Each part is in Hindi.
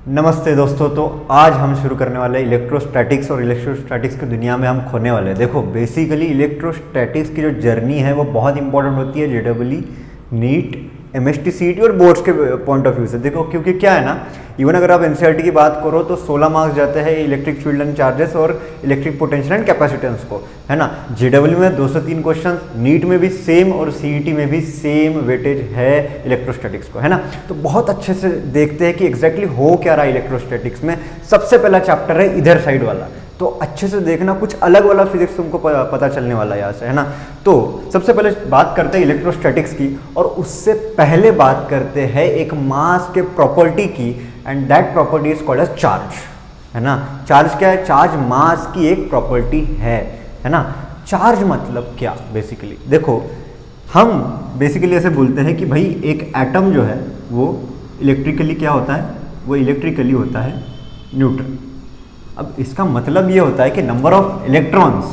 नमस्ते दोस्तों। तो आज हम शुरू करने वाले हैं इलेक्ट्रोस्टैटिक्स और इलेक्ट्रोस्टैटिक्स की दुनिया में हम खोने वाले हैं। देखो बेसिकली इलेक्ट्रोस्टैटिक्स की जो जर्नी है वो बहुत इंपॉर्टेंट होती है जेडब्ल्यू नीट एमएसटी सीईटी और बोर्ड्स के पॉइंट ऑफ व्यू से। देखो क्योंकि क्या है ना, इवन अगर आप एनसीईआरटी की बात करो तो 16 मार्क्स जाते हैं इलेक्ट्रिक फील्ड एंड चार्जेस और इलेक्ट्रिक पोटेंशियल एंड कैपेसिटेंस को, है ना। जेडब्ल्यू में 203 क्वेश्चन, नीट में भी सेम और सीईटी में भी सेम वेटेज है इलेक्ट्रोस्टैटिक्स को, है ना। तो बहुत अच्छे से देखते हैं कि एग्जैक्टली हो क्या रहा है इलेक्ट्रोस्टैटिक्स में। सबसे पहला चैप्टर है इधर साइड वाला, तो अच्छे से देखना, कुछ अलग वाला फिजिक्स तुमको पता चलने वाला है यहाँ से, है ना। तो सबसे पहले बात करते हैं इलेक्ट्रोस्टैटिक्स की, और उससे पहले बात करते हैं एक मास के प्रॉपर्टी की, and that property is called as charge, है ना। चार्ज क्या है? चार्ज मास की एक प्रॉपर्टी है ना। चार्ज मतलब क्या? बेसिकली देखो, हम बेसिकली ऐसे बोलते हैं कि भाई एक एटम जो है वो इलेक्ट्रिकली क्या होता है? वो इलेक्ट्रिकली होता है न्यूट्रल। अब इसका मतलब ये होता है कि number of electrons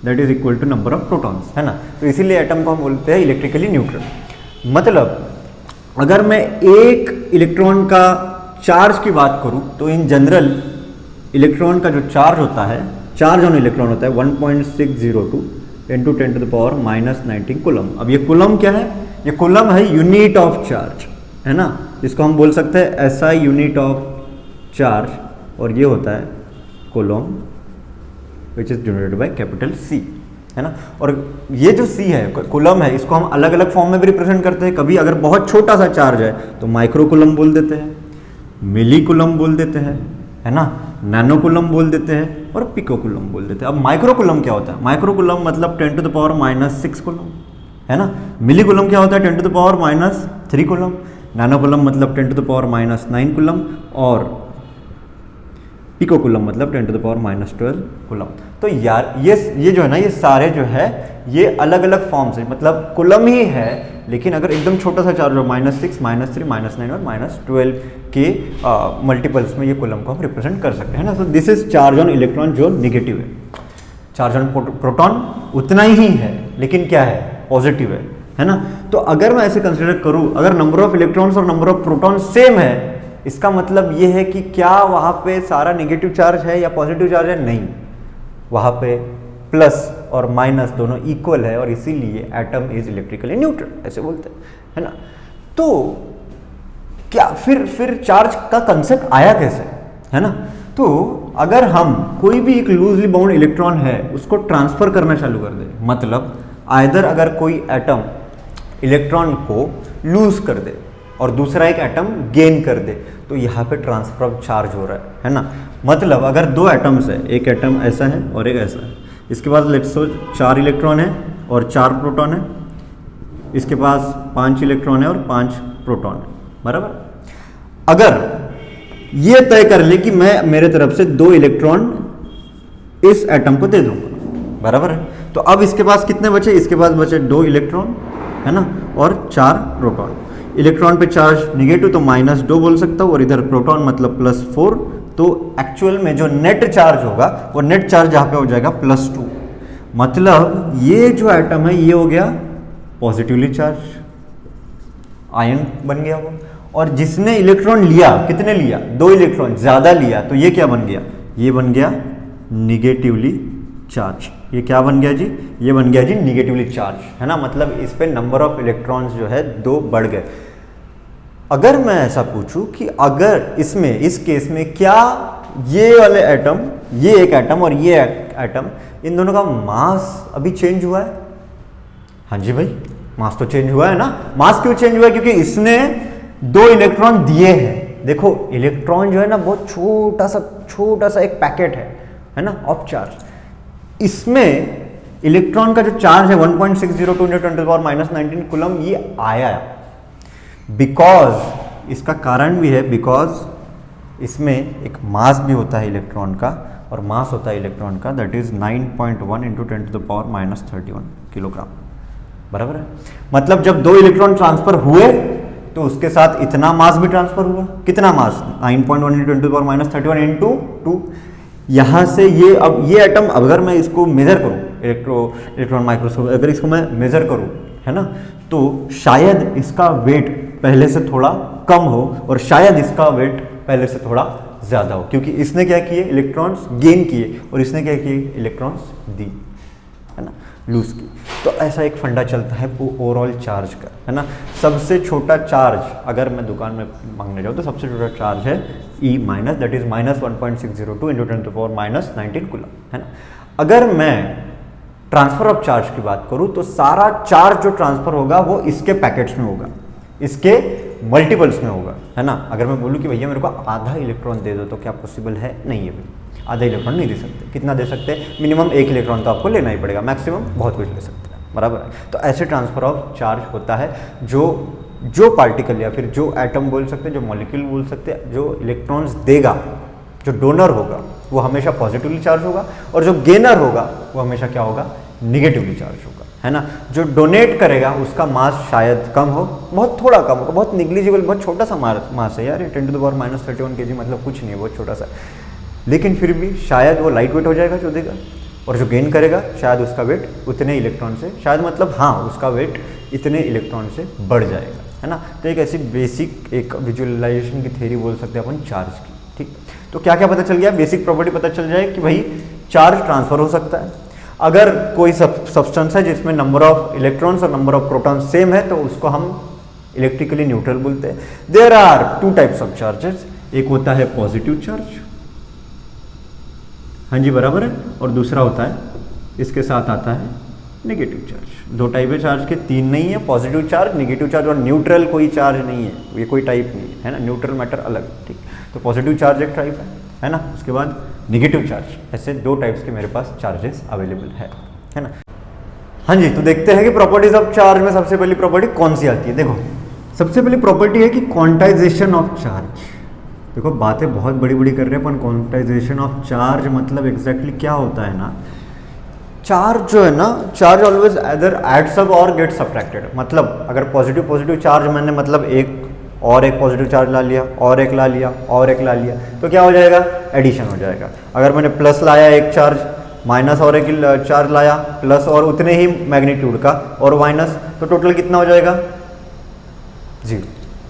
that is equal to number of protons, है ना। तो इसीलिए एटम को हम बोलते हैं इलेक्ट्रिकली न्यूट्रल। मतलब अगर मैं एक इलेक्ट्रॉन का चार्ज की बात करूं तो इन जनरल इलेक्ट्रॉन का जो चार्ज होता है, चार्ज ऑन इलेक्ट्रॉन होता है 1.602 इंटू 10⁻⁻19 कूलम। अब ये कूलम क्या है? ये कूलम है यूनिट ऑफ चार्ज, है ना। इसको हम बोल सकते हैं एसआई यूनिट ऑफ चार्ज, और ये होता है coulomb which is denoted by capital C, है ना। और ये जो सी है कूलम है, इसको हम अलग अलग फॉर्म में भी रिप्रेजेंट करते हैं। कभी अगर बहुत छोटा सा चार्ज है तो माइक्रो कूलम बोल देते हैं, मिली कूलम बोल देते हैं, है ना, नैनो कूलम बोल देते हैं और पिको कूलम बोल देते हैं। अब माइक्रो कूलम क्या होता है? माइक्रो कूलम मतलब 10⁻⁻6 कूलम, है ना। मिली कूलम क्या होता है? 10⁻³ कूलम। नैनो कूलम मतलब 10⁻⁹ कूलम, और पिको कूलम मतलब 10⁻⁻12 कूलम। तो यार ये जो है ना, ये सारे जो है ये अलग अलग फॉर्म से, मतलब कूलम ही है, लेकिन अगर एकदम छोटा सा चार्ज हो -6, -3, -9 और -12 के मल्टीपल्स में ये कूलम को हम रिप्रेजेंट कर सकते हैं ना। तो this is charge on electron जो नेगेटिव है। चार्ज ऑन प्रोटॉन उतना ही है, लेकिन क्या है? पॉजिटिव है ना। तो अगर मैं ऐसे कंसिडर करूं, अगर नंबर ऑफ इलेक्ट्रॉन्स और नंबर ऑफ प्रोटॉन सेम है, इसका मतलब ये है कि क्या वहाँ पे सारा नेगेटिव चार्ज है या पॉजिटिव चार्ज है? नहीं, वहाँ पे प्लस और माइनस दोनों इक्वल है, और इसीलिए एटम इज इलेक्ट्रिकली न्यूट्रल, ऐसे बोलते हैं, है ना। तो क्या फिर चार्ज का कंसेप्ट आया कैसे, है ना। तो अगर हम कोई भी एक लूजली बाउंड इलेक्ट्रॉन है उसको ट्रांसफर करना चालू कर दे, मतलब आइदर अगर कोई एटम इलेक्ट्रॉन को लूज कर दे और दूसरा एक एटम गेन कर दे, तो यहाँ पे ट्रांसफर ऑफ चार्ज हो रहा है ना। मतलब अगर दो एटम्स है, एक एटम ऐसा है और एक ऐसा है, इसके पास लेट्स सो 4 इलेक्ट्रॉन है और 4 प्रोटॉन है, इसके पास 5 इलेक्ट्रॉन है और 5 प्रोटॉन है, बराबर। अगर ये तय कर ले कि मैं मेरे तरफ से 2 इलेक्ट्रॉन इस एटम को दे दूंगा, बराबर है, तो अब इसके पास कितने बचे? इसके पास बचे 2 इलेक्ट्रॉन, है ना, और 4 प्रोटॉन। इलेक्ट्रॉन पे चार्ज निगेटिव तो -2 बोल सकता हूँ, और इधर प्रोटॉन मतलब +4, तो एक्चुअल में जो नेट चार्ज होगा वो नेट चार्ज यहाँ पे हो जाएगा +2। मतलब ये जो एटम है ये हो गया पॉजिटिवली चार्ज, आयन बन गया वो। और जिसने इलेक्ट्रॉन लिया, कितने लिया? 2 इलेक्ट्रॉन ज़्यादा लिया, तो ये क्या बन गया? ये बन गया निगेटिवली चार्ज। ये क्या बन गया जी? ये बन गया जी निगेटिवली चार्ज, है ना। मतलब इस पे नंबर ऑफ इलेक्ट्रॉन्स जो है 2 बढ़ गए। अगर मैं ऐसा पूछूं कि अगर इसमें, इस केस में क्या ये वाले एटम, ये एक एटम और ये एटम, इन दोनों का मास अभी चेंज हुआ है? हाँ जी भाई, मास तो चेंज हुआ है ना। मास क्यों चेंज हुआ है? क्योंकि इसने 2 इलेक्ट्रॉन दिए हैं। देखो इलेक्ट्रॉन जो है ना बहुत छोटा सा एक पैकेट है ना, ऑफ चार्ज। इसमें इलेक्ट्रॉन का जो चार्ज है 1.602 × 10⁻⁻19 कूलम, ये आया बिकॉज, इसका कारण भी है बिकॉज इसमें एक मास भी होता है इलेक्ट्रॉन का, और मास होता है इलेक्ट्रॉन का दैट इज 9.1 × 10⁻⁻31 किलोग्राम, बराबर है। मतलब जब 2 इलेक्ट्रॉन ट्रांसफर हुए तो उसके साथ इतना मास भी ट्रांसफर हुआ। कितना मास? 9.1 × 10⁻31 इंटू 2। यहाँ से ये, अब ये एटम, अगर मैं इसको मेजर करूँ इलेक्ट्रॉन माइक्रोस्कोप, अगर इसको मैं मेजर करूँ, है ना, तो शायद इसका वेट पहले से थोड़ा कम हो और शायद इसका वेट पहले से थोड़ा ज़्यादा हो, क्योंकि इसने क्या किए, इलेक्ट्रॉन्स गेन किए और इसने क्या किए, इलेक्ट्रॉन्स दी, है ना, लूज की। तो ऐसा एक फंडा चलता है ओवरऑल चार्ज का, है ना। सबसे छोटा चार्ज अगर मैं दुकान में मांगने जाऊँ तो सबसे छोटा चार्ज है E minus, that is minus 1.602 into 10⁻⁻19 coulomb, है ना। अगर मैं ट्रांसफर ऑफ चार्ज की बात करूँ तो सारा चार्ज जो ट्रांसफर होगा वो इसके पैकेट्स में होगा, इसके मल्टीपल्स में होगा, है ना। अगर मैं बोलूँ कि भैया मेरे को आधा इलेक्ट्रॉन दे दो तो क्या पॉसिबल है, नहीं है भाई, आधा इलेक्ट्रॉन नहीं दे सकते। कितना दे सकते हैं, मिनिमम 1 इलेक्ट्रॉन तो आपको लेना ही पड़ेगा, मैक्सिमम बहुत कुछ ले सकते हैं, बराबर है। तो ऐसे ट्रांसफर ऑफ चार्ज होता है, जो पार्टिकल या फिर जो एटम बोल सकते हैं, जो मॉलिक्यूल बोल सकते हैं, जो इलेक्ट्रॉन्स देगा, जो डोनर होगा वो हमेशा पॉजिटिवली चार्ज होगा और जो गेनर होगा वो हमेशा क्या होगा, निगेटिवली चार्ज होगा, है ना। जो डोनेट करेगा उसका मास शायद कम हो, बहुत थोड़ा कम होगा, बहुत निग्लिजिबल, बहुत छोटा सा मास है यार, 10⁻31 kg मतलब कुछ नहीं है, बहुत छोटा सा, लेकिन फिर भी शायद वो लाइट वेट हो जाएगा जो देगा, और जो गेन करेगा शायद उसका वेट उतने इलेक्ट्रॉन से, शायद मतलब हाँ उसका वेट इतने इलेक्ट्रॉन से बढ़ जाएगा, है ना। तो एक ऐसी बेसिक एक विजुअलाइजेशन की थ्योरी बोल सकते हैं अपन चार्ज की, ठीक। तो क्या क्या पता चल गया, बेसिक प्रॉपर्टी पता चल जाए कि भाई चार्ज ट्रांसफर हो सकता है। अगर कोई सब्सटेंस है जिसमें नंबर ऑफ इलेक्ट्रॉन्स और नंबर ऑफ प्रोटॉन सेम है तो उसको हम इलेक्ट्रिकली न्यूट्रल बोलते हैं। There are 2 types of charges, एक होता है पॉजिटिव चार्ज, हाँ जी बराबर है, और दूसरा होता है इसके साथ आता है नेगेटिव चार्ज। 2 टाइप है चार्ज के, 3 नहीं है, पॉजिटिव चार्ज, नेगेटिव चार्ज और न्यूट्रल कोई चार्ज नहीं है, ये कोई टाइप नहीं है ना, न्यूट्रल मैटर अलग, ठीक। तो पॉजिटिव चार्ज एक टाइप है ना, उसके बाद नेगेटिव चार्ज, ऐसे 2 टाइप्स के मेरे पास चार्जेस अवेलेबल है ना। हाँ जी, तो देखते हैं कि प्रॉपर्टीज ऑफ चार्ज में सबसे पहली प्रॉपर्टी कौन सी आती है। देखो सबसे पहली प्रॉपर्टी है कि क्वांटाइजेशन ऑफ चार्ज। देखो बातें बहुत बड़ी बड़ी कर रहे हैं अपन, क्वांटाइजेशन ऑफ चार्ज मतलब एग्जैक्टली क्या होता है ना, चार्ज जो है ना, charge always either adds up और गेट सब्ट्रैक्टेड। मतलब अगर पॉजिटिव चार्ज मैंने मतलब एक पॉजिटिव चार्ज ला लिया और एक ला लिया और एक ला लिया तो क्या हो जाएगा, एडिशन हो जाएगा। अगर मैंने प्लस लाया एक चार्ज, माइनस और एक चार्ज लाया, प्लस और उतने ही मैग्नीट्यूड का और माइनस, तो टोटल कितना हो जाएगा, 0,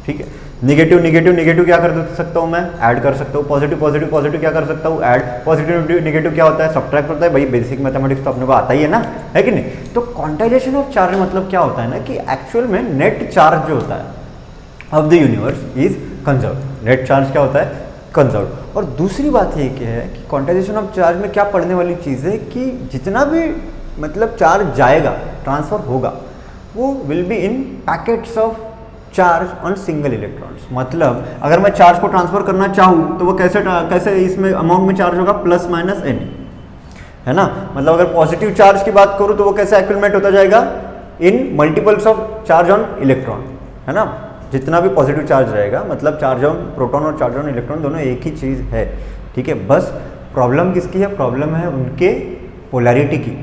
ठीक है। निगेटिव क्या कर सकता हूँ मैं, ऐड कर सकता हूँ। पॉजिटिव क्या कर सकता हूँ, ऐड। पॉजिटिव निगेटिव क्या होता है, सब्ट्रैक्ट होता है। भाई बेसिक मैथमेटिक्स तो अपने को आता ही है ना, है कि नहीं। तो क्वांटाइजेशन ऑफ चार्ज मतलब क्या होता है ना कि एक्चुअल में नेट चार्ज जो होता है of the universe is conserve. Net charge क्या होता है, कंजर्व। और दूसरी बात ये क्या है कि क्वांटाइजेशन ऑफ चार्ज में क्या पढ़ने वाली चीज़ है कि जितना भी मतलब चार्ज जाएगा, ट्रांसफर होगा, वो will be in packets of charge on single electrons. मतलब अगर मैं चार्ज को ट्रांसफर करना चाहूँ तो वो कैसे इसमें अमाउंट में चार्ज होगा, प्लस माइनस n, है ना। मतलब अगर पॉजिटिव चार्ज की बात करूँ तो वो कैसे एक्यूमुलेट होता जाएगा, in multiples of charge on electron, है ना। जितना भी पॉजिटिव चार्ज रहेगा, मतलब चार्ज ऑन प्रोटॉन और चार्ज ऑन इलेक्ट्रॉन दोनों एक ही चीज़ है, ठीक है। बस प्रॉब्लम किसकी है, प्रॉब्लम है उनके पोलैरिटी की,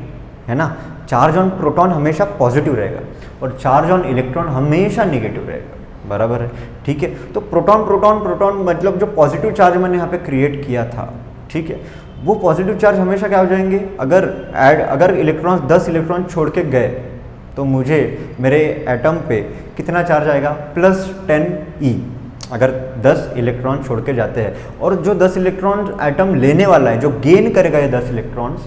है ना। चार्ज ऑन प्रोटॉन हमेशा पॉजिटिव रहेगा और चार्ज ऑन इलेक्ट्रॉन हमेशा नेगेटिव रहेगा, बराबर है, ठीक है। तो प्रोटॉन मतलब जो पॉजिटिव चार्ज मैंने यहाँ पे क्रिएट किया था, ठीक है, वो पॉजिटिव चार्ज हमेशा क्या हो जाएंगे, अगर इलेक्ट्रॉन 10 इलेक्ट्रॉन छोड़ के गए तो मुझे मेरे एटम पे कितना चार्ज आएगा, +10e। अगर 10 इलेक्ट्रॉन छोड़ के जाते हैं और जो 10 इलेक्ट्रॉन एटम लेने वाला है, जो गेन करेगा ये 10 इलेक्ट्रॉन्स,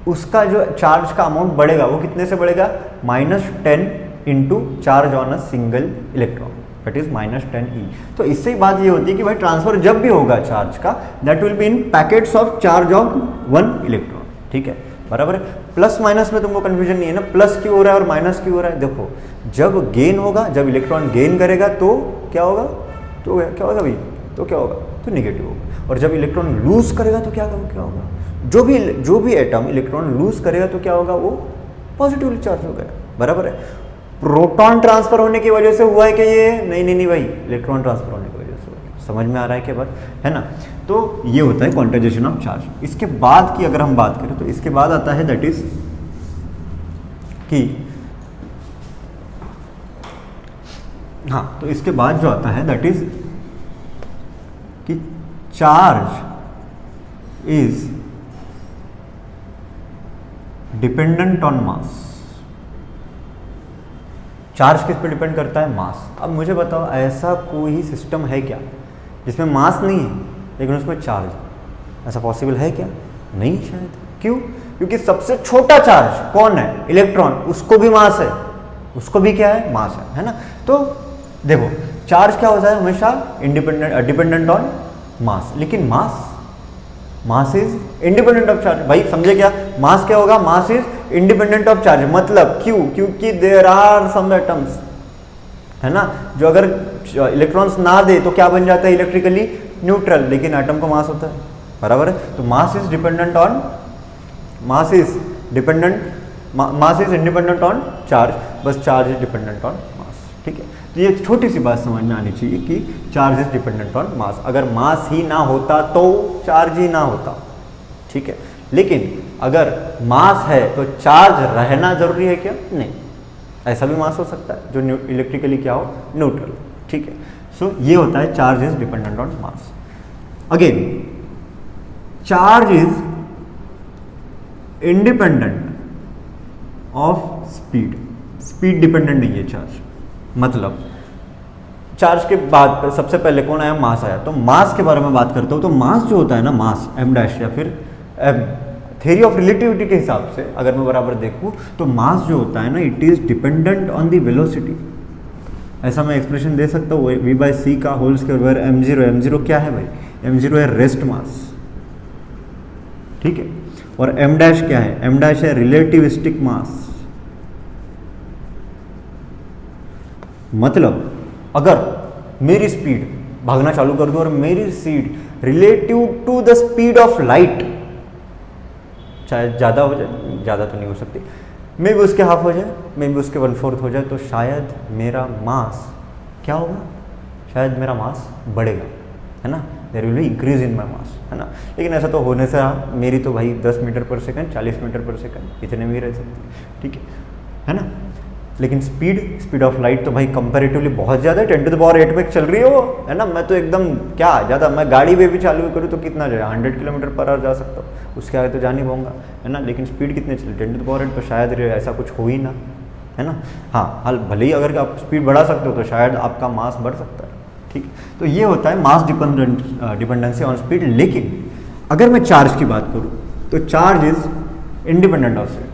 उसका जो चार्ज का अमाउंट बढ़ेगा वो कितने से बढ़ेगा, -10 into charge on a single electron, that is -10e। तो इससे ही बात ये होती है कि भाई ट्रांसफर जब भी होगा चार्ज का, that will be in packets of charge of 1 electron, ठीक है, बराबर है। प्लस माइनस में तुमको कंफ्यूजन नहीं है ना, प्लस क्यों हो रहा है और माइनस क्यों हो रहा है। देखो जब गेन होगा, जब इलेक्ट्रॉन गेन करेगा तो क्या होगा, तो क्या होगा भाई, तो क्या होगा, तो निगेटिव होगा। और जब इलेक्ट्रॉन लूज करेगा तो क्या होगा, जो भी एटम इलेक्ट्रॉन लूज करेगा तो क्या होगा, वो पॉजिटिवली चार्ज हो गया, बराबर है। प्रोटॉन ट्रांसफर होने की वजह से हुआ है कि ये नहीं भाई, इलेक्ट्रॉन ट्रांसफर होने की वजह से हुआ है। समझ में आ रहा है क्या बात, है ना। तो ये होता है क्वांटाइजेशन ऑफ चार्ज। इसके बाद की अगर हम बात करें तो इसके बाद आता है दैट इज कि हाँ, तो इसके बाद जो आता है दैट इज कि charge is dependent on mass. Charge किस पे डिपेंड करता है, मास। अब मुझे बताओ ऐसा कोई सिस्टम है क्या जिसमें मास नहीं है लेकिन उसमें चार्ज है। ऐसा पॉसिबल है क्या? नहीं शायद। क्यों? क्योंकि सबसे छोटा चार्ज कौन है? इलेक्ट्रॉन, उसको भी मास है, उसको भी क्या है? मास है ना। तो देखो चार्ज क्या होता है हमेशा डिपेंडेंट ऑन मास, लेकिन मास इज इंडिपेंडेंट ऑफ चार्ज। भाई समझे क्या? मास क्या होगा? मास इज इंडिपेंडेंट ऑफ चार्ज। मतलब क्यों? क्योंकि देयर आर सम एटम्स, है ना, जो अगर इलेक्ट्रॉन्स ना दे तो क्या बन जाता है? इलेक्ट्रिकली न्यूट्रल, लेकिन एटम को मास होता है, बराबर है। तो mass is independent on charge, बस charge is dependent on mass, ठीक है। तो ये छोटी सी बात समझ में आनी चाहिए कि चार्ज इज डिपेंडेंट ऑन मास। अगर मास ही ना होता तो चार्ज ही ना होता, ठीक है। लेकिन अगर मास है तो चार्ज रहना जरूरी है क्या? नहीं, ऐसा भी मास हो सकता है जो इलेक्ट्रिकली क्या हो? न्यूट्रल, ठीक है। सो ये होता है charge is dependent on mass. Again charge is independent of speed dependent नहीं है चार्ज। मतलब चार्ज के बाद सबसे पहले कौन आया? मास आया। तो मास के बारे में बात करता हूं तो मास जो होता है ना, मास m डैश या फिर थ्योरी ऑफ रिलेटिविटी के हिसाब से अगर मैं बराबर देखूं तो मास जो होता है ना, it is dependent on the velocity. ऐसा मैं एक्सप्रेशन दे सकता हूँ v/c का होल स्क्वायर वेयर m0 क्या है भाई? m0 है रेस्ट मास, ठीक है। और m डैश क्या है? m डैश है रिलेटिविस्टिक मास। मतलब अगर मेरी स्पीड भागना चालू कर दूं और मेरी speed relative to the speed of light, चाहे ज़्यादा हो जाए, ज़्यादा तो नहीं हो सकती, मे भी उसके हाफ हो जाए, मे भी उसके 1/4 हो जाए, तो शायद मेरा मास क्या होगा? शायद मेरा मास बढ़ेगा, है ना। There will be increase in my mass, है ना। लेकिन ऐसा तो होने से मेरी तो भाई 10 मीटर पर सेकंड, 40 मीटर पर सेकंड इतने में ही रह सकती है, ठीक है ना। लेकिन स्पीड ऑफ लाइट तो भाई कंपैरेटिवली बहुत ज़्यादा है, 10⁸ पे चल रही है वो, है ना। मैं तो एकदम क्या ज़्यादा, मैं गाड़ी में भी चालू करूँ तो कितना जाए? 100 km/h जा सकता हूँ, उसके आगे तो जा नहीं पाऊंगा, है ना। लेकिन स्पीड कितने चले? 10⁸ तो शायद ऐसा कुछ हो ही ना, है ना। हाँ, हाल भले ही अगर आप स्पीड बढ़ा सकते हो तो शायद आपका मास बढ़ सकता है, ठीक। तो ये होता है मास डिपेंडेंसी ऑन स्पीड। लेकिन अगर मैं चार्ज की बात करूँ तो charge is independent of speed,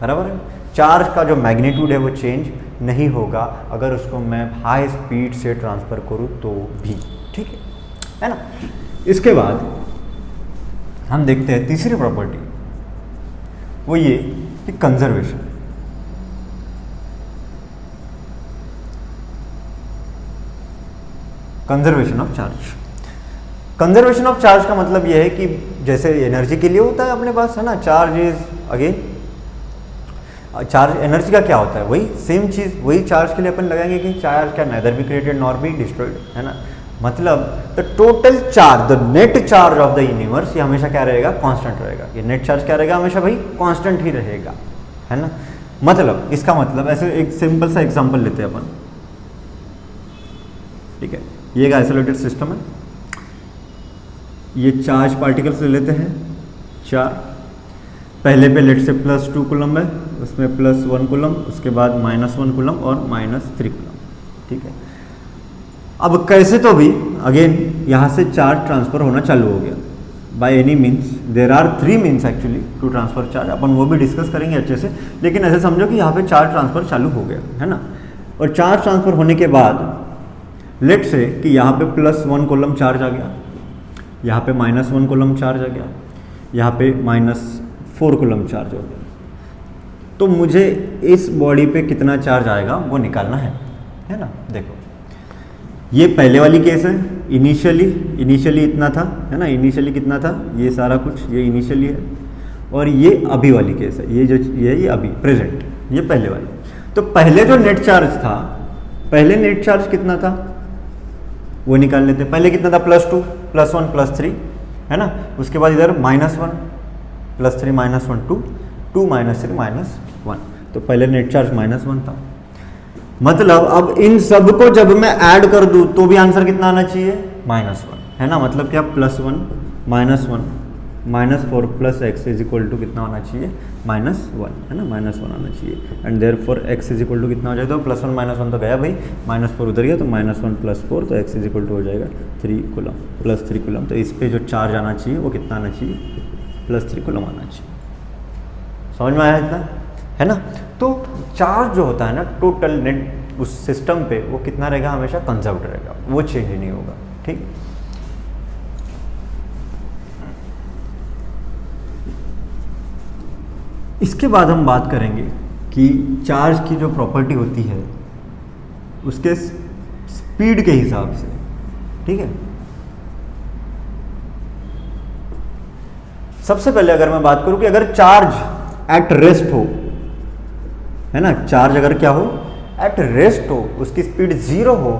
बराबर है। चार्ज का जो मैग्नीट्यूड है वो चेंज नहीं होगा अगर उसको मैं हाई स्पीड से ट्रांसफ़र करूँ तो भी, ठीक है ना। इसके बाद हम देखते हैं तीसरी प्रॉपर्टी, वो ये कि conservation. Conservation of charge. Conservation of charge का मतलब यह है कि जैसे एनर्जी के लिए होता है अपने पास, है ना, charge is again charge. Energy का क्या होता है? वही सेम चीज़, वही चार्ज के लिए अपन लगाएंगे कि चार्ज क्या neither be created nor be destroyed, है ना। मतलब the total charge, the net charge of the universe, ये हमेशा क्या रहेगा? कांस्टेंट रहेगा। ये नेट चार्ज क्या रहेगा? हमेशा भाई कांस्टेंट ही रहेगा, है ना। मतलब इसका मतलब ऐसे एक सिंपल सा एग्जांपल लेते हैं अपन, ठीक है। ये एक आइसोलेटेड सिस्टम है, ये चार्ज पार्टिकल्स ले लेते हैं 4। पहले पे लेट से +2 कूलम है, उसमें +1 कूलम, उसके बाद -1 कूलम और -3 कूलम, ठीक है। अब कैसे तो भी अगेन यहाँ से चार्ज ट्रांसफ़र होना चालू हो गया by any means. There are 3 means actually to transfer charge, अपन वो भी डिस्कस करेंगे अच्छे से। लेकिन ऐसे समझो कि यहाँ पे चार्ज ट्रांसफ़र चालू हो गया, है ना। और चार्ज ट्रांसफ़र होने के बाद लेट से कि यहाँ पे +1 कूलम चार्ज आ गया, यहाँ पे -1 कूलम चार्ज आ गया, यहाँ पे -4 कूलम चार्ज हो गया। तो मुझे इस बॉडी पे कितना चार्ज आएगा वो निकालना है ना। देखो ये पहले वाली केस है, इनिशियली इतना था, है ना। इनिशियली कितना था? ये सारा कुछ ये इनिशियली है। और ये अभी वाली केस है, ये अभी प्रेजेंट, ये पहले वाली। तो पहले जो नेट चार्ज था, पहले नेट चार्ज कितना था वो निकाल लेते हैं। पहले कितना था? +2 +1 +3, है ना। उसके बाद इधर -1 +3 -1 2 2 -3 -1, तो पहले नेट चार्ज -1 था। मतलब अब इन सब को जब मैं ऐड कर दूं तो भी आंसर कितना आना चाहिए? -1, है ना। मतलब क्या? +1 -1 -4 plus x is equal to कितना होना चाहिए, -1, है ना, -1 होना चाहिए। And therefore x is equal to कितना हो जाएगा, +1 -1 तो गया भाई, -4 उधर गया तो -1 + 4, तो एक्स इज इक्वल टू हो जाएगा 3 कूलम, +3 कूलम। तो इस पे जो चार्ज आना चाहिए वो कितना आना चाहिए, +3 कूलम आना चाहिए। समझ में आया इतना, है ना। तो चार्ज जो होता है ना टोटल नेट उस सिस्टम पे, वो कितना रहेगा, हमेशा कंजर्व्ड रहेगा, वो चेंज नहीं होगा, ठीक। इसके बाद हम बात करेंगे कि चार्ज की जो प्रॉपर्टी होती है उसके स्पीड के हिसाब से, ठीक है। सबसे पहले अगर मैं बात करूं कि अगर चार्ज एट रेस्ट हो, है ना, चार्ज अगर क्या हो, एट रेस्ट हो, उसकी स्पीड 0 हो,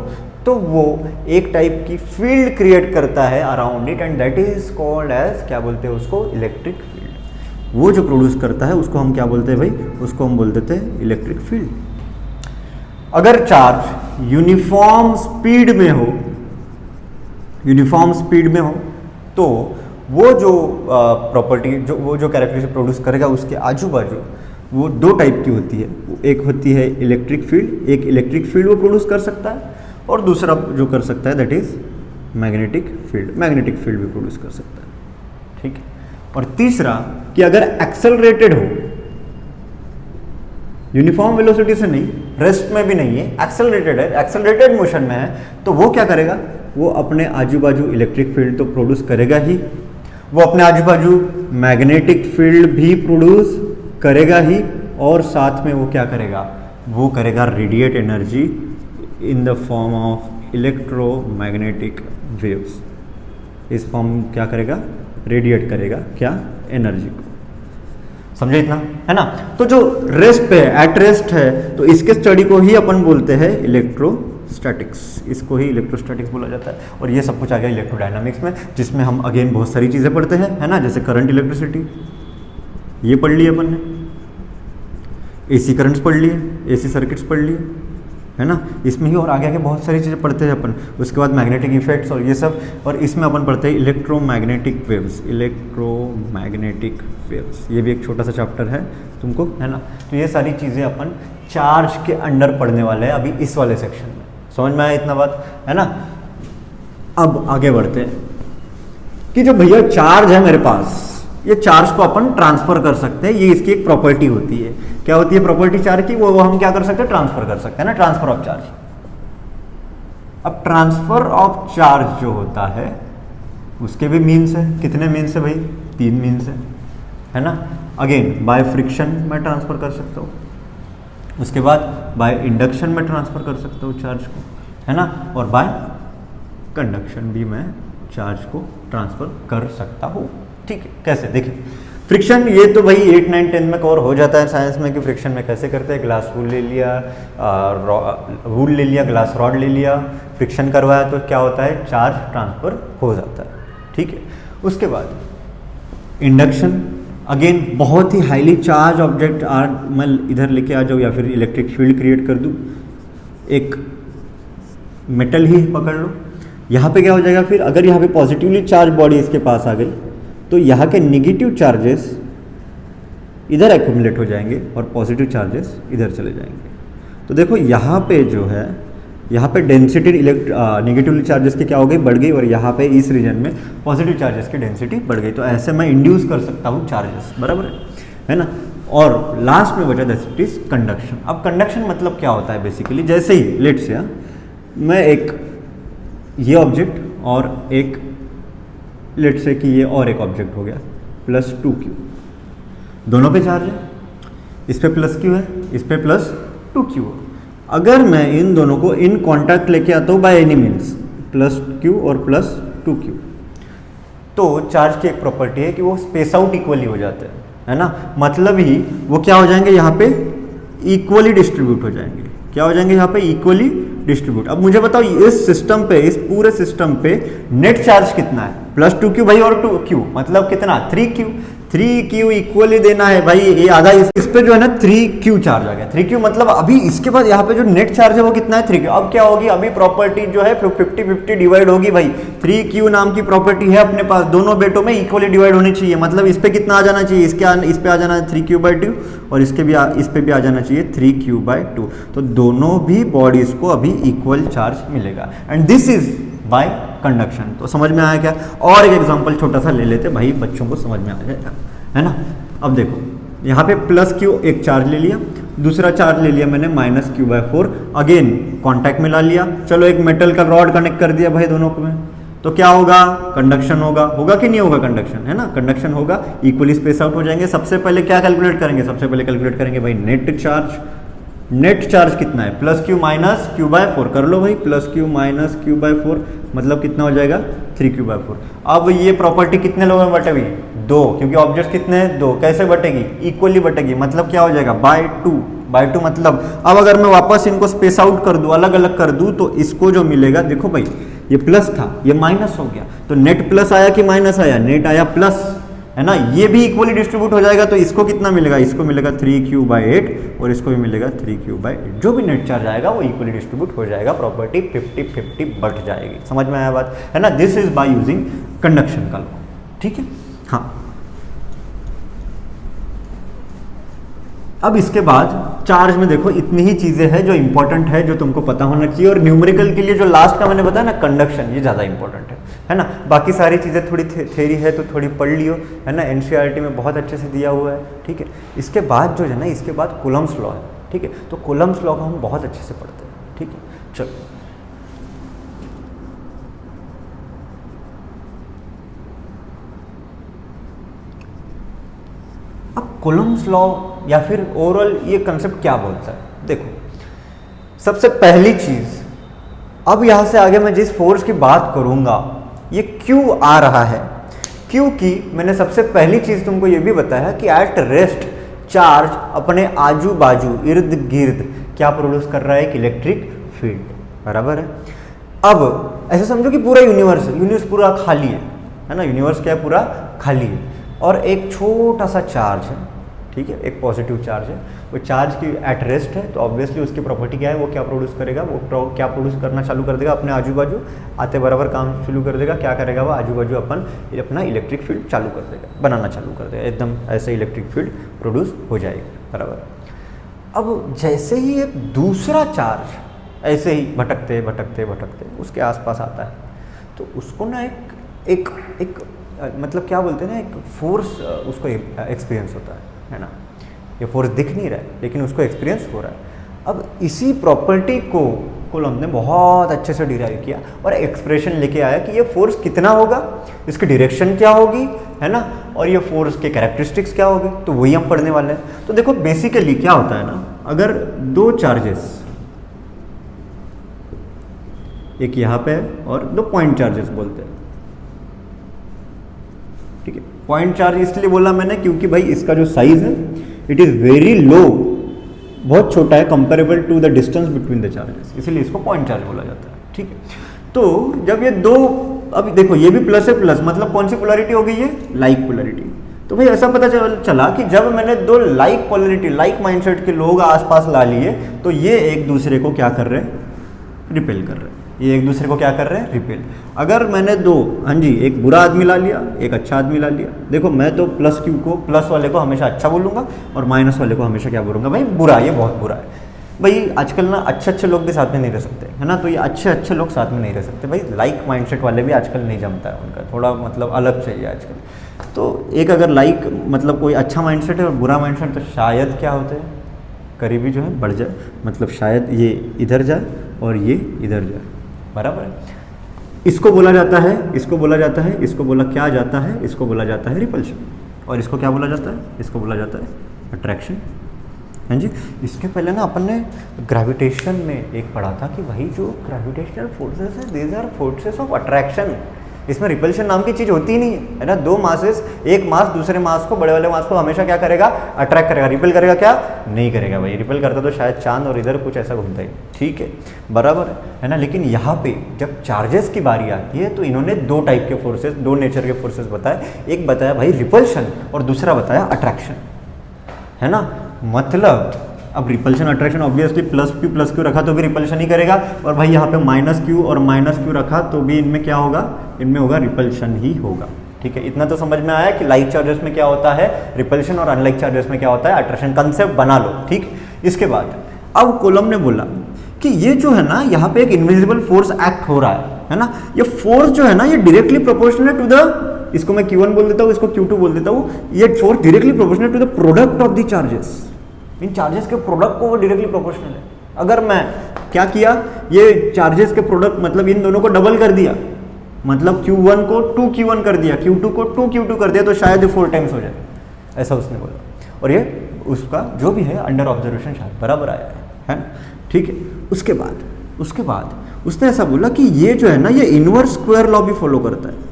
तो वो एक टाइप की फील्ड क्रिएट करता है around it, and that is called as, क्या बोलते हैं उसको, इलेक्ट्रिक फील्ड। वो जो प्रोड्यूस करता है उसको हम क्या बोलते हैं भाई, उसको हम बोल देते हैं इलेक्ट्रिक फील्ड। अगर चार्ज यूनिफॉर्म स्पीड में हो, यूनिफॉर्म स्पीड में हो, तो वो जो प्रॉपर्टी जो वो जो कैरेक्टरिस्टिक प्रोड्यूस करेगा उसके आजू बाजू वो दो टाइप की होती है। एक होती है इलेक्ट्रिक फील्ड, एक इलेक्ट्रिक फील्ड वो प्रोड्यूस कर सकता है, और दूसरा जो कर सकता है that is magnetic field, magnetic field भी प्रोड्यूस कर सकता है, ठीक है। और तीसरा कि अगर एक्सेलरेटेड हो, यूनिफॉर्म वेलोसिटी से नहीं, रेस्ट में भी नहीं है, एक्सेलरेटेड है, एक्सेलरेटेड मोशन में है, तो वो क्या करेगा, वो अपने आजू बाजू इलेक्ट्रिक फील्ड तो प्रोड्यूस करेगा ही, वो अपने आजू बाजू मैग्नेटिक फील्ड भी प्रोड्यूस करेगा ही, और साथ में वो क्या करेगा, वो करेगा radiate energy in the form of electromagnetic waves. इस फॉर्म क्या करेगा, रेडिएट करेगा क्या, एनर्जी को। समझे इतना, है ना। तो जो रेस्ट पे है, एट रेस्ट है, तो इसके स्टडी को ही अपन बोलते हैं इलेक्ट्रोस्टैटिक्स, इसको ही इलेक्ट्रोस्टैटिक्स बोला जाता है। और ये सब कुछ आ गया इलेक्ट्रोडायनामिक्स में, जिसमें हम अगेन बहुत सारी चीज़ें पढ़ते हैं, है ना, जैसे करंट इलेक्ट्रिसिटी ये पढ़ ली अपन ने, एसी करंट्स पढ़ लिए, एसी सर्किट्स पढ़ लिए, है ना, इसमें ही और आगे आगे बहुत सारी चीज़ें पढ़ते हैं अपन। उसके बाद मैग्नेटिक इफेक्ट्स और ये सब, और इसमें अपन पढ़ते हैं इलेक्ट्रोमैग्नेटिक वेव्स, इलेक्ट्रोमैग्नेटिक वेव्स, ये भी एक छोटा सा चैप्टर है तुमको, है ना। तो ये सारी चीज़ें अपन चार्ज के अंडर पढ़ने वाले हैं अभी इस वाले सेक्शन में। समझ में आया इतना बात, है ना। अब आगे बढ़ते हैं कि जो भैया चार्ज है मेरे पास, ये चार्ज को अपन ट्रांसफर कर सकते हैं, ये इसकी एक प्रॉपर्टी होती है। क्या होती है प्रॉपर्टी चार्ज की, वो हम क्या कर सकते हैं, ट्रांसफर कर सकते हैं ना, ट्रांसफर ऑफ चार्ज। अब ट्रांसफर ऑफ चार्ज जो होता है उसके भी मीन्स है, कितने मीन्स है भाई, 3 मीन्स है ना। अगेन बाय फ्रिक्शन मैं ट्रांसफर कर सकता हूँ, उसके बाद बाय इंडक्शन में ट्रांसफर कर सकता हूँ चार्ज को, है ना, और बाय कंडक्शन भी मैं चार्ज को ट्रांसफर कर सकता हूँ, ठीक है। कैसे, देखिए फ्रिक्शन, ये तो भाई 8, 9, 10 में कवर हो जाता है साइंस में कि फ्रिक्शन में कैसे करते हैं। ग्लास वूल ले लिया, वूल ले लिया, ग्लास रॉड ले लिया, फ्रिक्शन करवाया तो क्या होता है, चार्ज ट्रांसफर हो जाता है, ठीक है। उसके बाद इंडक्शन, अगेन बहुत ही हाईली चार्ज ऑब्जेक्ट मैं इधर लेके आ जाऊँ या फिर इलेक्ट्रिक फील्ड क्रिएट कर दूँ, एक मेटल ही पकड़ लो, यहाँ पे क्या हो जाएगा फिर, अगर यहाँ पे पॉजिटिवली चार्ज बॉडी इसके पास आ गई तो यहाँ के निगेटिव चार्जेस इधर एक्यूमुलेट हो जाएंगे और पॉजिटिव चार्जेस इधर चले जाएंगे। तो देखो यहाँ पे जो है, यहाँ पे डेंसिटी निगेटिवली चार्जेस की क्या हो गई, बढ़ गई, और यहाँ पे इस रीजन में पॉजिटिव चार्जेस की डेंसिटी बढ़ गई। तो ऐसे मैं इंड्यूस कर सकता हूँ चार्जेस, बराबर है ना। और लास्ट में बचा दैट इज कंडक्शन। अब कंडक्शन मतलब क्या होता है बेसिकली, जैसे ही लेट्स से मैं एक ये ऑब्जेक्ट और एक लेट्स से कि ये और एक ऑब्जेक्ट हो गया, +2q, दोनों पे चार्ज है, इस पे +q है, इस पे +2q है। अगर मैं इन दोनों को इन कांटेक्ट लेके आता हूँ बाय एनी मीन्स, +q और +2q, तो चार्ज की एक प्रॉपर्टी है कि वो स्पेस आउट इक्वली हो जाते हैं, है ना। मतलब ही वो क्या हो जाएंगे, यहाँ पे इक्वली डिस्ट्रीब्यूट हो जाएंगे। क्या हो जाएंगे यहाँ पे, इक्वली डिस्ट्रीब्यूट। अब मुझे बताओ इस सिस्टम पे, इस पूरे सिस्टम पे नेट चार्ज कितना है, +2q भाई और 2q, मतलब कितना, 3q। 3q इक्वली देना है भाई, ये आधा इस पे जो है ना 3q चार्ज आ गया। 3q मतलब अभी इसके बाद यहाँ पे जो नेट चार्ज है वो कितना है 3q। अब क्या होगी, अभी प्रॉपर्टी जो है 50-50 डिवाइड होगी भाई। 3q नाम की प्रॉपर्टी है अपने पास, दोनों बेटों में इक्वली डिवाइड होनी चाहिए। मतलब इस पे कितना आ जाना चाहिए, इस पे आ जाना है 3q/2 और इस पे भी आ जाना चाहिए 3q/2। तो दोनों भी बॉडीज को अभी इक्वल चार्ज मिलेगा and this is by conduction. तो समझ में आया क्या। और एक एग्जांपल छोटा सा ले लेते भाई, बच्चों को समझ में आ जाएगा, है ना। अब देखो यहाँ पे +q एक चार्ज ले लिया, दूसरा चार्ज ले लिया मैंने -q/4, अगेन कांटेक्ट में ला लिया। चलो एक मेटल का रॉड कनेक्ट कर दिया भाई दोनों में, तो क्या होगा, कंडक्शन होगा कि नहीं होगा, कंडक्शन है ना, कंडक्शन होगा, इक्वली स्पेस आउट हो जाएंगे। सबसे पहले क्या कैलकुलेट करेंगे, सबसे पहले कैलकुलेट करेंगे भाई नेट चार्ज। नेट चार्ज कितना है, +q - q/4 कर लो भाई, +q - q/4 मतलब कितना हो जाएगा 3q/4। अब ये प्रॉपर्टी कितने लोगों में बटेगी, 2, क्योंकि ऑब्जेक्ट कितने हैं 2, कैसे बटेगी, इक्वली बटेगी, मतलब क्या हो जाएगा बाय 2 मतलब। अब अगर मैं वापस इनको स्पेस आउट कर दूं, अलग अलग कर दूं, तो इसको जो मिलेगा, देखो भाई ये प्लस था, ये माइनस हो गया, तो नेट प्लस आया कि माइनस आया, नेट आया प्लस, है ना। ये भी इक्वली डिस्ट्रीब्यूट हो जाएगा, तो इसको कितना मिलेगा, इसको मिलेगा 3q/8 और इसको भी मिलेगा 3q/8। जो भी नेट चार्ज आएगा वो इक्वली डिस्ट्रीब्यूट हो जाएगा, प्रॉपर्टी 50-50 बट जाएगी। समझ में आया बात, है ना। This is by using conduction का लॉ, ठीक है। हाँ, अब इसके बाद चार्ज में देखो इतनी ही चीजें हैं जो इंपॉर्टेंट है, जो तुमको पता होना चाहिए। और न्यूमेरिकल के लिए जो लास्ट का मैंने बताया ना, कंडक्शन, ये ज़्यादा इंपॉर्टेंट है ना। बाकी सारी चीज़ें थोड़ी थ्योरी है तो थोड़ी पढ़ लियो, है ना, एनसीईआरटी में बहुत अच्छे से दिया हुआ है, ठीक है। इसके बाद जो है ना, इसके बाद कूलम्ब्स लॉ है, ठीक है। तो कूलम्ब्स लॉ का हम बहुत अच्छे से पढ़ते हैं, ठीक है। चलो अब कूलम्ब्स लॉ या फिर ओवरऑल ये कंसेप्ट क्या बोलता है, देखो सबसे पहली चीज, अब यहां से आगे मैं जिस फोर्स की बात करूंगा ये क्यों आ रहा है, क्योंकि मैंने सबसे पहली चीज तुमको ये भी बताया कि एट रेस्ट चार्ज अपने आजू बाजू इर्द गिर्द क्या प्रोड्यूस कर रहा है, एक इलेक्ट्रिक फील्ड, बराबर है। अब ऐसे समझो कि पूरा यूनिवर्स पूरा खाली है ना, यूनिवर्स क्या है, पूरा खाली है और एक छोटा सा चार्ज है, ठीक है, एक पॉजिटिव चार्ज है। वो चार्ज की एट रेस्ट है, तो ऑब्वियसली उसकी प्रॉपर्टी क्या है, वो क्या प्रोड्यूस करेगा, वो क्या प्रोड्यूस करना चालू कर देगा, अपने आजू बाजू आते बराबर काम शुरू कर देगा। क्या करेगा वो, आजू बाजू अपना इलेक्ट्रिक फील्ड चालू कर देगा, बनाना चालू कर देगा, एकदम ऐसे इलेक्ट्रिक फील्ड प्रोड्यूस हो जाएगा, बराबर। अब जैसे ही एक दूसरा चार्ज ऐसे ही भटकते भटकते भटकते उसके आसपास आता है, तो उसको ना एक मतलब क्या बोलते हैं ना, एक फोर्स उसको एक्सपीरियंस होता है ना। ये फोर्स दिख नहीं रहा है लेकिन उसको एक्सपीरियंस हो रहा है। अब इसी प्रॉपर्टी को कूलम्ब ने बहुत अच्छे से डिराइव किया और एक्सप्रेशन लेके आया कि ये फोर्स कितना होगा, इसकी डायरेक्शन क्या होगी, है ना, और ये फोर्स के कैरेक्टरिस्टिक्स क्या होगी, तो वही हम पढ़ने वाले हैं। तो देखो बेसिकली क्या होता है ना, अगर दो चार्जेस, एक यहाँ पे है और दो पॉइंट चार्जेस बोलते हैं, ठीक है। पॉइंट चार्ज इसलिए बोला मैंने क्योंकि भाई इसका जो साइज है इट इज़ वेरी लो, बहुत छोटा है comparable to the distance between the charges, इसीलिए इसको पॉइंट चार्ज बोला जाता है, ठीक है। तो जब ये दो, अब देखो ये भी प्लस है, प्लस मतलब कौन सी पोलैरिटी हो गई, ये लाइक पोलैरिटी। तो भाई ऐसा पता चला कि जब मैंने दो लाइक पोलैरिटी, लाइक माइंडसेट के लोग आसपास ला लिए, तो ये एक दूसरे को क्या कर रहे हैं, रिपेल कर रहे हैं, ये एक दूसरे को क्या कर रहे हैं, रिपेल। अगर मैंने दो, हाँ जी, एक बुरा आदमी ला लिया, एक अच्छा आदमी ला लिया, देखो मैं तो प्लस क्यू को, प्लस वाले को हमेशा अच्छा बोलूँगा और माइनस वाले को हमेशा क्या बोलूँगा, भाई बुरा, ये बहुत बुरा है। भाई आजकल ना अच्छे लोग भी साथ में नहीं रह सकते, है ना, तो ये अच्छे लोग साथ में नहीं रह सकते। भाई लाइक माइंडसेट वाले भी आजकल नहीं जमता है, उनका थोड़ा मतलब अलग चाहिए आजकल। तो एक अगर लाइक मतलब कोई अच्छा माइंडसेट है और बुरा माइंडसेट, तो शायद क्या होते हैं, करीबी जो है बढ़ जाए, मतलब शायद ये इधर जाए और ये इधर जाए, बराबर है। इसको बोला जाता है, इसको बोला जाता है, इसको बोला क्या जाता है, इसको बोला जाता है रिपल्शन, और इसको क्या बोला जाता है, इसको बोला जाता है अट्रैक्शन, हाँ जी। इसके पहले ना अपन ने ग्रेविटेशन में एक पढ़ा था कि भाई जो ग्रेविटेशनल फोर्सेस है, these are forces of attraction, इसमें रिपल्शन नाम की चीज़ होती ही नहीं है ना। दो मासेस, एक मास दूसरे मास को, बड़े वाले मास को हमेशा क्या करेगा, अट्रैक्ट करेगा। रिपेल करेगा क्या, नहीं करेगा भाई। रिपेल करता तो शायद चांद और इधर कुछ ऐसा घूमता ही, ठीक है, बराबर है ना। लेकिन यहाँ पे जब चार्जेस की बारी आती है तो इन्होंने दो टाइप के फोर्सेस, दो नेचर के फोर्सेस बताए। एक बताया भाई रिपल्शन और दूसरा बताया अट्रैक्शन, है ना। मतलब अब repulsion attraction obviously plus Q रखा तो भी रिपल्शन ही करेगा, और भाई यहाँ पे माइनस क्यू और माइनस क्यू रखा तो भी इनमें क्या होगा, इनमें होगा रिपल्शन ही होगा, ठीक है। इतना तो समझ में आया कि लाइक चार्जेस में क्या होता है रिपल्शन और अनलाइक चार्जेस में क्या होता है अट्रैक्शन। कंसेप्ट बना लो, ठीक। इसके बाद अब कॉलम ने बोला कि ये जो है ना, यहाँ पे एक इनविजिबल फोर्स एक्ट हो रहा है ना। ये फोर्स जो है ना, ये डायरेक्टली प्रोपोर्शनल टू द, इसको मैं Q1 बोल देता हूँ, इसको Q2 बोल देता हूँ। ये force directly proportional to the product of the charges. इन चार्जेस के प्रोडक्ट को वो डायरेक्टली प्रोपोर्शनल है। अगर मैं क्या किया, ये चार्जेस के प्रोडक्ट मतलब इन दोनों को डबल कर दिया, मतलब Q1 को 2Q1 कर दिया, Q2 को 2Q2 कर दिया, तो शायद ये 4 टाइम्स हो जाए, ऐसा उसने बोला। और ये उसका जो भी है अंडर ऑब्जर्वेशन शायद बराबर आया है ना, ठीक है। उसके बाद उसने ऐसा बोला कि ये जो है ना, ये इनवर्स स्क्वायर लॉ भी फॉलो करता है।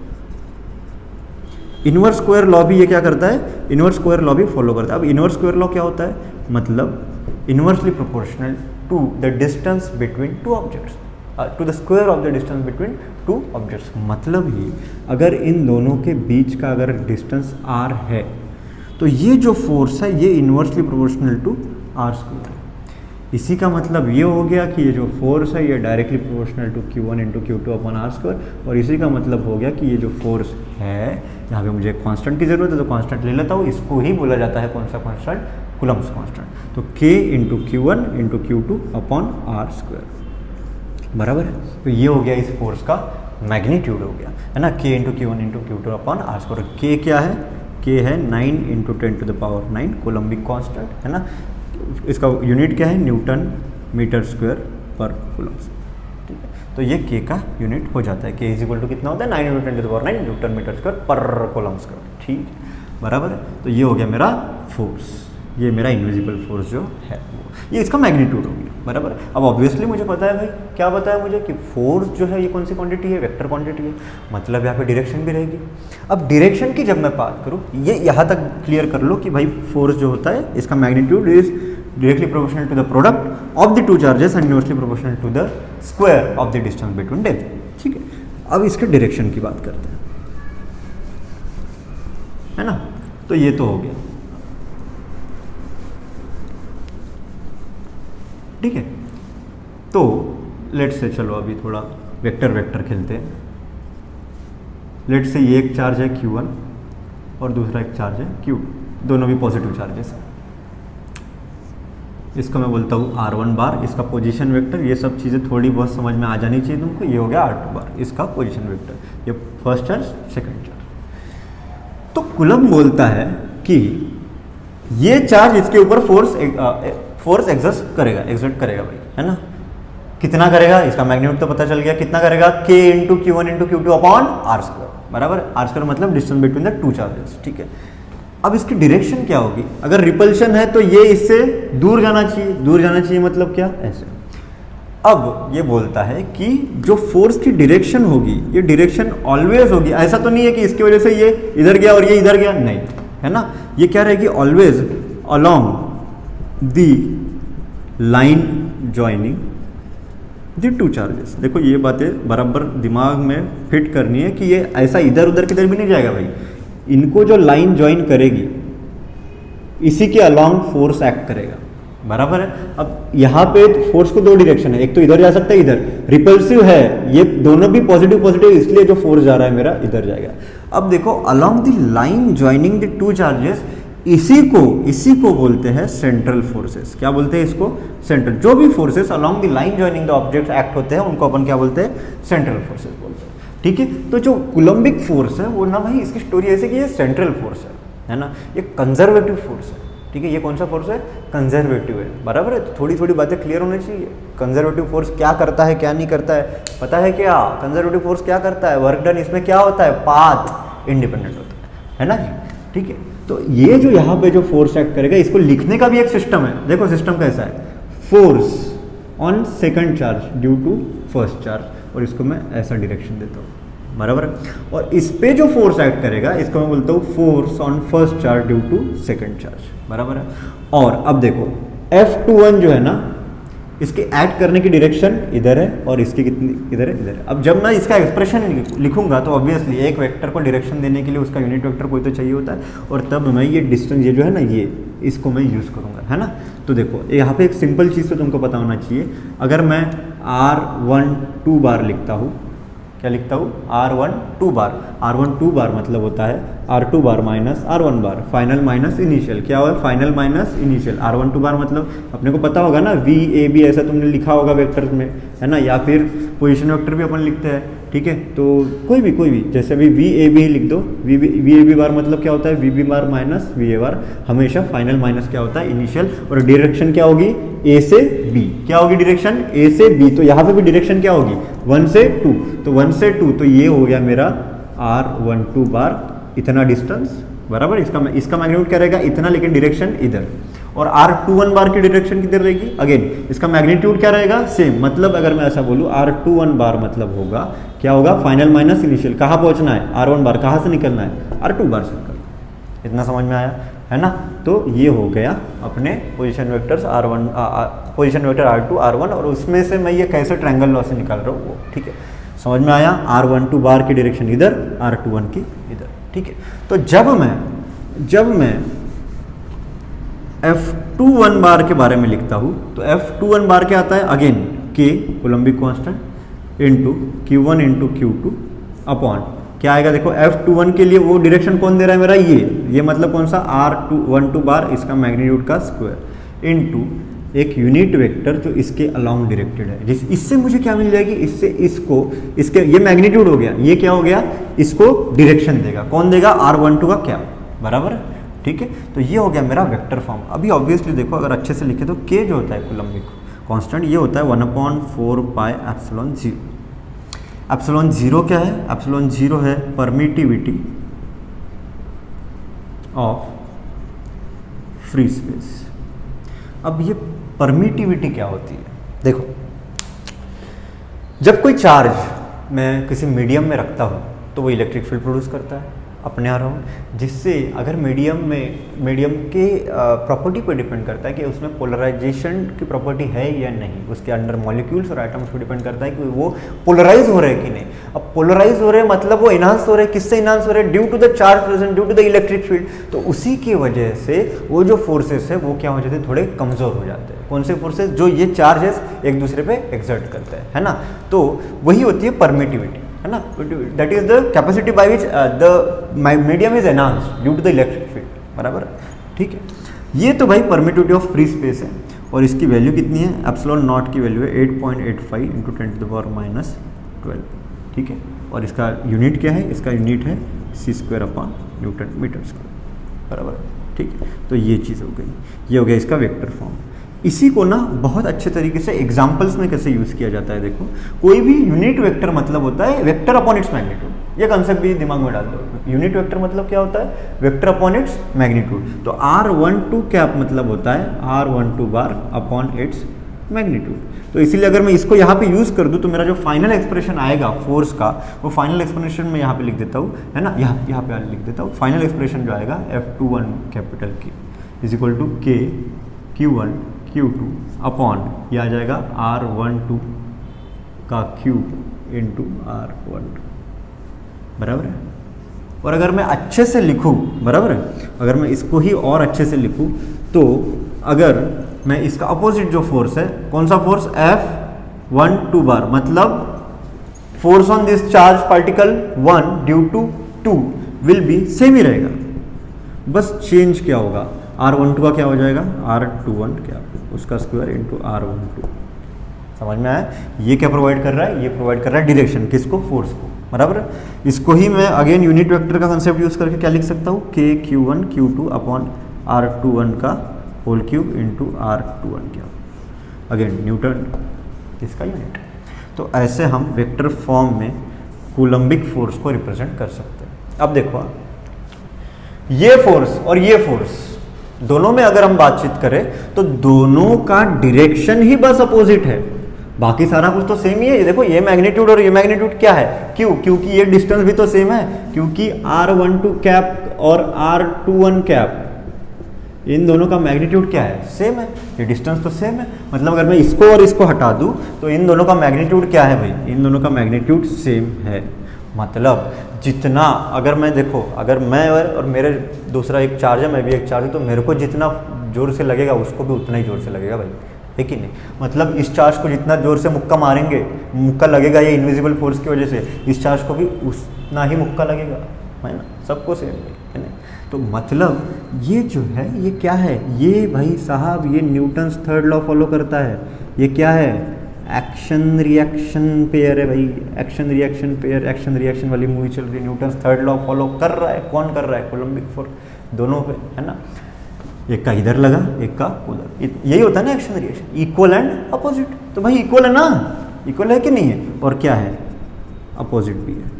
इनवर्स स्क्वायर लॉ भी ये क्या करता है, इनवर्स स्क्वायर लॉ भी फॉलो करता है। अब इनवर्स स्क्वायर लॉ क्या होता है, मतलब inversely proportional to the distance between two objects, to the square of the distance between two objects. मतलब ही अगर इन दोनों के बीच का अगर डिस्टेंस r है तो ये जो फोर्स है ये inversely proportional to r square है। इसी का मतलब ये हो गया कि ये जो फोर्स है ये directly proportional to Q1 into Q2 upon r square, और इसी का मतलब हो गया कि ये जो फोर्स है, यहाँ पे मुझे कांस्टेंट की जरूरत है तो कांस्टेंट ले लेता हूँ। इसको ही बोला जाता है कौन सा कांस्टेंट, कूलम्ब्स कांस्टेंट। तो K into Q1 into Q2 upon r square, बराबर है। तो ये हो गया इस फोर्स का मैग्नीट्यूड हो गया, है ना। K into Q1 into Q2 upon r square. K क्या है, K है 9 into 10 to the power 9 coulombic constant, है ना। इसका यूनिट क्या है, newton metre square per coulombs, ठीक है। तो ये K का यूनिट हो जाता है। K इज इक्वल टू कितना होता है, 9 into 10 to the power 9 newton metre square per coulomb square, ठीक, बराबर है। तो ये हो गया मेरा फोर्स, ये मेरा इनविजिबल फोर्स जो है ये इसका मैग्नीट्यूड हो गया, बराबर। अब ऑब्वियसली मुझे पता है भाई, क्या पता है मुझे कि फोर्स जो है ये कौन सी क्वांटिटी है, वेक्टर क्वांटिटी है, मतलब यहाँ पे डायरेक्शन भी रहेगी। अब डायरेक्शन की जब मैं बात करूँ, ये यहाँ तक क्लियर कर लो कि भाई फोर्स जो होता है इसका magnitude is directly proportional to the product of the two charges and inversely proportional to the square of the distance between them, ठीक है। अब इसके डायरेक्शन की बात करते हैं, है ना। तो ये तो हो गया, ठीक है। तो लेट्स से चलो अभी थोड़ा वेक्टर खेलते हैं। लेट्स से ये एक चार्ज है Q1 और दूसरा एक चार्ज है Q2, दोनों भी पॉजिटिव चार्जेस हैं। इसको मैं बोलता हूँ R1 बार, इसका पोजीशन वेक्टर। ये सब चीज़ें थोड़ी बहुत समझ में आ जानी चाहिए तुमको। ये हो गया R2 बार, इसका पोजीशन वेक्टर। ये फर्स्ट चार्ज, सेकंड चार्ज। तो कूलम्ब बोलता है कि ये चार्ज इसके ऊपर फोर्स एग्जर्ट करेगा भाई, है ना। कितना करेगा, इसका मैग्नीट्यूड तो पता चल गया, कितना करेगा, K into Q1 into Q2 upon R square, बराबर। R स्क्वायर मतलब distance between the two charges, ठीक है। अब इसकी डायरेक्शन क्या होगी, अगर रिपल्शन है तो ये इससे दूर जाना चाहिए, मतलब क्या, ऐसे। अब ये बोलता है कि जो फोर्स की डायरेक्शन होगी, ये डायरेक्शन ऑलवेज होगी। ऐसा तो नहीं है कि इसकी वजह से ये इधर गया और ये इधर गया, नहीं, है ना। ये क्या रहेगी, always along the line joining the two charges. देखो ये बातें बराबर दिमाग में फिट करनी है कि ये ऐसा इधर उधर किधर भी नहीं जाएगा भाई। इनको जो लाइन ज्वाइन करेगी इसी के अलोंग फोर्स एक्ट करेगा, बराबर है। अब यहाँ पे फोर्स को दो डायरेक्शन है, एक तो इधर जा सकता है, इधर रिपल्सिव है, ये दोनों भी पॉजिटिव, इसलिए जो फोर्स जा रहा है मेरा इधर जाएगा। अब देखो along the line joining the two charges, इसी को बोलते हैं सेंट्रल फोर्सेस। क्या बोलते हैं इसको, सेंट्रल। जो भी forces along the line joining the object act होते हैं उनको अपन क्या बोलते हैं, सेंट्रल फोर्सेस बोलते हैं, ठीक है। तो जो कूलम्बिक फोर्स है वो ना भाई, इसकी स्टोरी ऐसे कि ये सेंट्रल फोर्स है ना, ये कंजर्वेटिव फोर्स है, ठीक है। ये कौन सा फोर्स है, कंजर्वेटिव है, बराबर है। तो थोड़ी बातें क्लियर होनी चाहिए। कंजर्वेटिव फोर्स क्या करता है, क्या नहीं करता है, पता है क्या। कंजर्वेटिव फोर्स क्या करता है, वर्क डन इसमें क्या होता है, पाथ इंडिपेंडेंट होता है ना जी, ठीक है। तो ये जो यहाँ पे जो फोर्स एक्ट करेगा, इसको लिखने का भी एक सिस्टम है। देखो सिस्टम कैसा है, force on second charge due to first charge, और इसको मैं ऐसा डायरेक्शन देता हूँ, बराबर है। और इस पे जो फोर्स एक्ट करेगा इसको मैं बोलता हूँ force on first charge due to second charge, बराबर है। और अब देखो F21 जो है ना, इसके एक्ट करने की डायरेक्शन इधर है और इसकी कितनी इधर है, इधर है। अब जब मैं इसका एक्सप्रेशन लिखूंगा तो ऑब्वियसली एक वेक्टर को डायरेक्शन देने के लिए उसका यूनिट वेक्टर कोई तो चाहिए होता है, और तब मैं ये डिस्टेंस ये जो है ना, ये इसको मैं यूज़ करूँगा, है ना। तो देखो यहाँ पे एक सिंपल चीज़ तो तुमको पता होना चाहिए, अगर मैं R12 बार लिखता हूँ, क्या लिखता हूँ, R12 बार। R12 बार मतलब होता है R2 बार माइनस R1 बार, फाइनल माइनस इनिशियल। क्या हुआ, फाइनल माइनस इनिशियल। R12 बार मतलब अपने को पता होगा ना, VAB ऐसा तुमने लिखा होगा वेक्टर्स में, है ना, या फिर पोजीशन वेक्टर भी अपन लिखते हैं, ठीक है। तो कोई भी जैसे अभी VAB ही लिख दो, VAB बार मतलब क्या होता है, VB बार माइनस VA बार, हमेशा फाइनल माइनस क्या होता है, इनिशियल। और डायरेक्शन क्या होगी, A से B। क्या होगी डायरेक्शन, A से B। तो यहाँ पे भी डायरेक्शन क्या होगी, 1 से 2। तो 1 से 2, तो ये हो गया मेरा R12 बार, इतना डिस्टेंस, बराबर। इसका मैग्नीट्यूड क्या रहेगा, इतना, लेकिन डायरेक्शन इधर। और R21 बार की डायरेक्शन किधर रहेगी, अगेन इसका मैग्नीट्यूड क्या रहेगा, सेम। मतलब अगर मैं ऐसा बोलूँ R21 बार मतलब होगा, क्या होगा, फाइनल माइनस इनिशियल। कहाँ पहुँचना है, R1 बार, कहाँ से निकलना है, R2 बार से निकलना। इतना समझ में आया, है ना। तो ये हो गया अपने position vectors R1, position vector R2, R1, और उसमें से मैं ये कैसे ट्रायंगल लॉ से निकाल रहा हूँ वो, ठीक है, समझ में आया। R12 बार की डायरेक्शन इधर, R21 की इधर, ठीक है। तो जब मैं F21 बार के बारे में लिखता हूँ, तो F21 बार क्या आता है, again K coulombic constant into Q1 into Q2 upon क्या आएगा, देखो F21 के लिए वो डायरेक्शन कौन दे रहा है मेरा, ये मतलब कौन सा, R12 बार, इसका मैग्नीट्यूड का स्क्वायर इंटू एक यूनिट वेक्टर जो इसके अलोंग डायरेक्टेड है। इससे मुझे क्या मिल जाएगी, इससे इसके ये मैग्नीट्यूड हो गया, ये क्या हो गया, इसको डायरेक्शन देगा, कौन देगा, R12 का क्या, बराबर, ठीक है। तो ये हो गया मेरा वेक्टर फॉर्म। अभी ऑब्वियसली देखो अगर अच्छे से लिखे तो K जो होता है कोलम्बिक कांस्टेंट, ये होता है 1/4 पाई एप्सिलॉन 0। एप्सिलॉन 0 क्या है, एप्सिलॉन 0 है परमिटिविटी ऑफ फ्री स्पेस। अब ये परमिटिविटी क्या होती है, देखो जब कोई चार्ज मैं किसी मीडियम में रखता हूँ तो वो इलेक्ट्रिक फील्ड प्रोड्यूस करता है अपने अराउंड, जिससे अगर मीडियम के प्रॉपर्टी पर डिपेंड करता है कि उसमें पोलराइजेशन की प्रॉपर्टी है या नहीं, उसके अंडर मॉलिक्यूल्स और एटम्स पर डिपेंड करता है कि वो पोलराइज हो रहे हैं कि नहीं। अब पोलराइज हो रहे हैं मतलब वो इनहांस हो रहे हैं, किससे इनहांस हो रहे हैं, due to the charge present, due to the electric field. तो उसी की वजह से वो जो फोर्सेस है वो क्या हो जाते हैं, थोड़े कमजोर हो जाते हैं। कौन से फोर्सेस, जो ये चार्जेस एक दूसरे पे एक्सर्ट करते हैं, है ना। तो वही होती है परमिटिविटी, है ना। That is the capacity by which the medium is enhanced due to the electric field, बराबर, ठीक है। ये तो भाई परमिटिविटी ऑफ फ्री स्पेस है, और इसकी वैल्यू कितनी है, एप्सिलॉन नॉट की वैल्यू है 8.85 इंटू 10⁻12, ठीक है। और इसका यूनिट क्या है, इसका यूनिट है c²/Nm², बराबर, ठीक है। तो ये चीज़ हो गई, ये हो गया इसका वेक्टर फॉर्म। इसी को ना बहुत अच्छे तरीके से एग्जाम्पल्स में कैसे यूज़ किया जाता है, देखो कोई भी यूनिट वेक्टर मतलब होता है वेक्टर अपॉन इट्स मैग्नीट्यूड। ये कंसेप्ट भी दिमाग में डाल दो, यूनिट वेक्टर मतलब क्या होता है, वेक्टर अपॉन इट्स मैग्नीट्यूड। तो R12 कैप मतलब होता है R12 bar upon its magnitude. तो इसीलिए अगर मैं इसको यहाँ पे यूज़ कर दूँ तो मेरा जो फाइनल एक्सप्रेशन आएगा फोर्स का, वो फाइनल एक्सप्रेशन मैं यहाँ पे लिख देता हूँ, है ना, यहाँ पे लिख देता हूँ। फाइनल एक्सप्रेशन जो आएगा F21 capital K is equal to K Q1 Q2 upon ये आ जाएगा R12 का क्यूब इंटू R12, बराबर है। और अगर मैं अच्छे से लिखूँ, बराबर है, अगर मैं इसको ही और अच्छे से लिखूँ तो अगर मैं इसका अपोजिट जो फोर्स है, कौन सा फोर्स, F12 बार, मतलब force on this charge particle 1 due to 2 will be same ही रहेगा, बस चेंज क्या होगा, R12 का क्या हो जाएगा, R21 क्या, उसका स्क्वायर इंटू R12। समझ में आया, ये क्या प्रोवाइड कर रहा है, ये प्रोवाइड कर रहा है डायरेक्शन, किसको, फोर्स को, बराबर। इसको ही मैं अगेन यूनिट वेक्टर का कंसेप्ट यूज करके क्या लिख सकता हूँ, K Q1 Q2 upon R21 का होल क्यूब इंटू R21 क्या, अगेन न्यूटन इसका यूनिट। तो ऐसे हम वेक्टर फॉर्म में कूलम्बिक फोर्स को रिप्रेजेंट कर सकते हैं। अब देखो ये फोर्स और ये फोर्स दोनों में अगर हम बातचीत करें तो दोनों का डायरेक्शन ही बस अपोजिट है, बाकी सारा कुछ तो सेम ही है। देखो ये मैग्नीट्यूड और ये मैग्नीट्यूड क्या है, क्यों, क्योंकि ये डिस्टेंस भी तो सेम है, क्योंकि r12 कैप और r21 कैप इन दोनों का मैग्नीट्यूड क्या है, सेम है, ये डिस्टेंस तो सेम है। मतलब अगर मैं इसको और इसको हटा दूं तो इन दोनों का मैग्नीट्यूड क्या है भाई, इन दोनों का मैग्नीट्यूड सेम है। मतलब जितना, अगर मैं देखो, अगर मैं और मेरे दूसरा एक चार्ज है, मैं भी एक चार्ज हूँ, तो मेरे को जितना जोर से लगेगा उसको भी उतना ही जोर से लगेगा भाई, है कि नहीं। मतलब इस चार्ज को जितना जोर से मुक्का मारेंगे, मुक्का लगेगा ये इनविजिबल फोर्स की वजह से, इस चार्ज को भी उतना ही मुक्का लगेगा, है ना, सबको सेम है ना। तो मतलब ये जो है ये क्या है, ये भाई साहब ये न्यूटन्स थर्ड लॉ फॉलो करता है। ये क्या है, एक्शन रिएक्शन पेयर है भाई, action reaction pair, action reaction वाली मूवी चल रही है, न्यूटन्स थर्ड लॉ फॉलो कर रहा है। कौन कर रहा है, कोलम्बिक फोर्स दोनों पे, है ना, एक का इधर लगा एक का उधर, यही होता है ना action reaction, equal and opposite. तो भाई इक्वल है ना, इक्वल है कि नहीं है, और क्या है, अपोजिट भी है।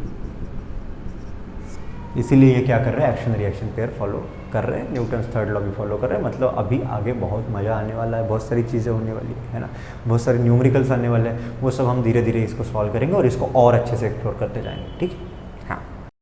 इसीलिए ये क्या कर रहे हैं, एक्शन रिएक्शन पेयर फॉलो कर रहे हैं, न्यूटन्स थर्ड लॉ भी फॉलो कर रहे हैं। मतलब अभी आगे बहुत मज़ा आने वाला है, बहुत सारी चीज़ें होने वाली है ना, बहुत सारे न्यूमेरिकल्स आने वाले हैं, वो सब हम धीरे धीरे इसको सॉल्व करेंगे और इसको और अच्छे से एक्सप्लोर करते जाएंगे, ठीक है।